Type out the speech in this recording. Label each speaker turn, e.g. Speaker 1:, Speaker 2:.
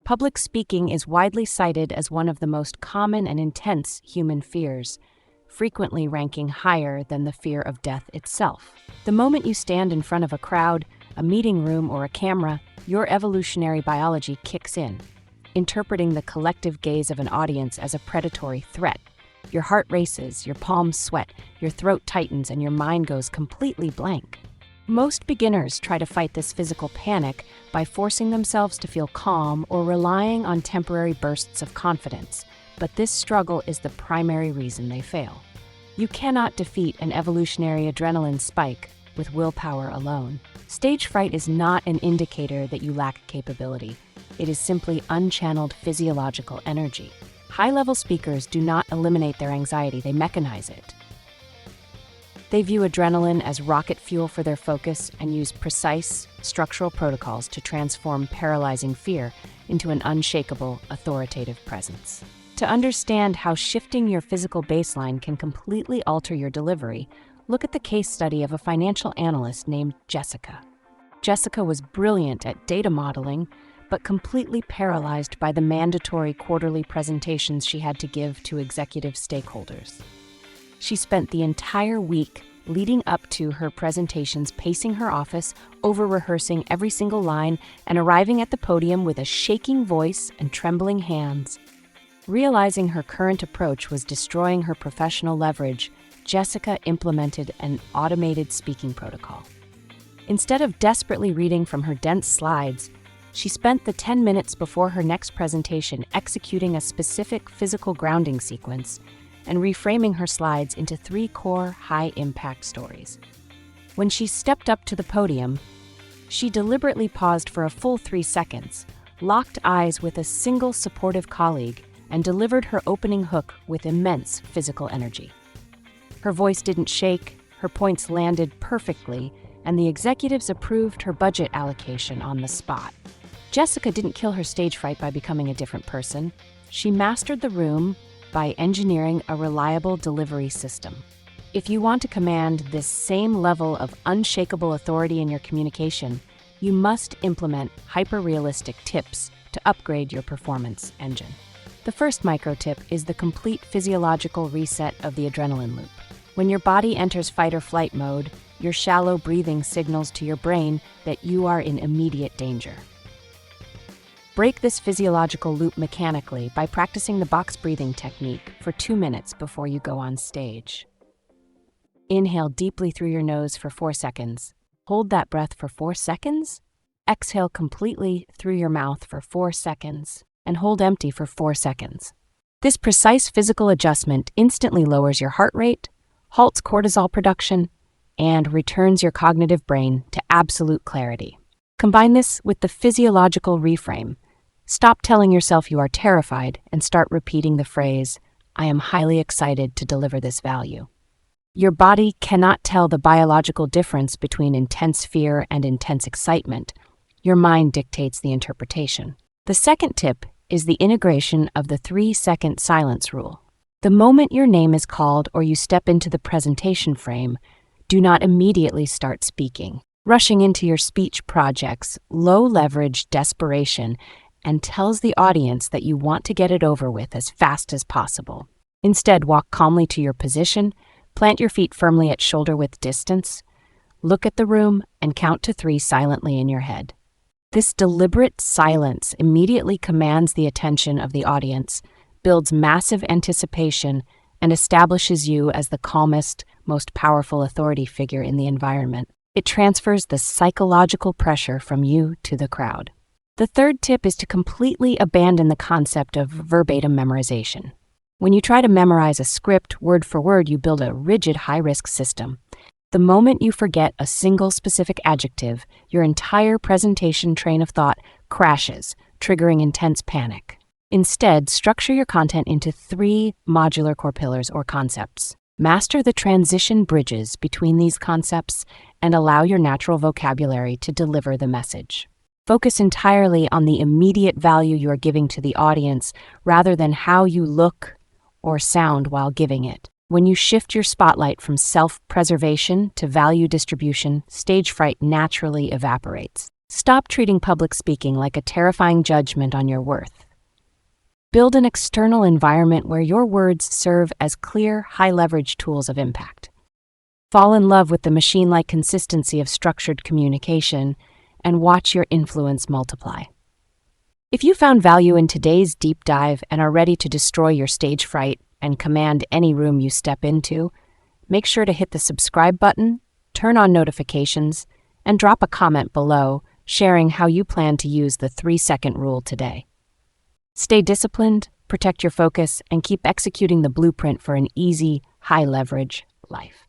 Speaker 1: Public speaking is widely cited as one of the most common and intense human fears, frequently ranking higher than the fear of death itself. The moment you stand in front of a crowd, a meeting room, or a camera, your evolutionary biology kicks in, interpreting the collective gaze of an audience as a predatory threat. Your heart races, your palms sweat, your throat tightens, and your mind goes completely blank. Most beginners try to fight this physical panic by forcing themselves to feel calm or relying on temporary bursts of confidence, but this struggle is the primary reason they fail. You cannot defeat an evolutionary adrenaline spike with willpower alone. Stage fright is not an indicator that you lack capability. It is simply unchanneled physiological energy. High-level speakers do not eliminate their anxiety, they mechanize it. They view adrenaline as rocket fuel for their focus and use precise, structural protocols to transform paralyzing fear into an unshakable, authoritative presence. To understand how shifting your physical baseline can completely alter your delivery, look at the case study of a financial analyst named Jessica. Jessica was brilliant at data modeling, but completely paralyzed by the mandatory quarterly presentations she had to give to executive stakeholders. She spent the entire week leading up to her presentations pacing her office, over-rehearsing every single line, and arriving at the podium with a shaking voice and trembling hands. Realizing her current approach was destroying her professional leverage, Jessica implemented an automated speaking protocol. Instead of desperately reading from her dense slides, she spent the 10 minutes before her next presentation executing a specific physical grounding sequence and reframing her slides into 3 core high-impact stories. When she stepped up to the podium, she deliberately paused for a full 3 seconds, locked eyes with a single supportive colleague, and delivered her opening hook with immense physical energy. Her voice didn't shake, her points landed perfectly, and the executives approved her budget allocation on the spot. Jessica didn't kill her stage fright by becoming a different person. She mastered the room by engineering a reliable delivery system. If you want to command this same level of unshakable authority in your communication, you must implement hyper-realistic tips to upgrade your performance engine. The first micro tip is the complete physiological reset of the adrenaline loop. When your body enters fight or flight mode, your shallow breathing signals to your brain that you are in immediate danger. Break this physiological loop mechanically by practicing the box breathing technique for 2 minutes before you go on stage. Inhale deeply through your nose for 4 seconds. Hold that breath for 4 seconds. Exhale completely through your mouth for 4 seconds, and hold empty for 4 seconds. This precise physical adjustment instantly lowers your heart rate, halts cortisol production, and returns your cognitive brain to absolute clarity. Combine this with the physiological reframe. Stop telling yourself you are terrified and start repeating the phrase, "I am highly excited to deliver this value." Your body cannot tell the biological difference between intense fear and intense excitement. Your mind dictates the interpretation. The second tip is the integration of the 3-second silence rule. The moment your name is called or you step into the presentation frame, do not immediately start speaking. Rushing into your speech projects low-leverage desperation and tells the audience that you want to get it over with as fast as possible. Instead, walk calmly to your position, plant your feet firmly at shoulder-width distance, look at the room, and count to 3 silently in your head. This deliberate silence immediately commands the attention of the audience, builds massive anticipation, and establishes you as the calmest, most powerful authority figure in the environment. It transfers the psychological pressure from you to the crowd. The third tip is to completely abandon the concept of verbatim memorization. When you try to memorize a script word for word, you build a rigid, high-risk system. The moment you forget a single specific adjective, your entire presentation train of thought crashes, triggering intense panic. Instead, structure your content into 3 modular core pillars or concepts. Master the transition bridges between these concepts and allow your natural vocabulary to deliver the message. Focus entirely on the immediate value you are giving to the audience rather than how you look or sound while giving it. When you shift your spotlight from self-preservation to value distribution, stage fright naturally evaporates. Stop treating public speaking like a terrifying judgment on your worth. Build an external environment where your words serve as clear, high-leverage tools of impact. Fall in love with the machine-like consistency of structured communication and watch your influence multiply. If you found value in today's deep dive and are ready to destroy your stage fright and command any room you step into, make sure to hit the subscribe button, turn on notifications, and drop a comment below sharing how you plan to use the 3-second rule today. Stay disciplined, protect your focus, and keep executing the blueprint for an easy, high-leverage life.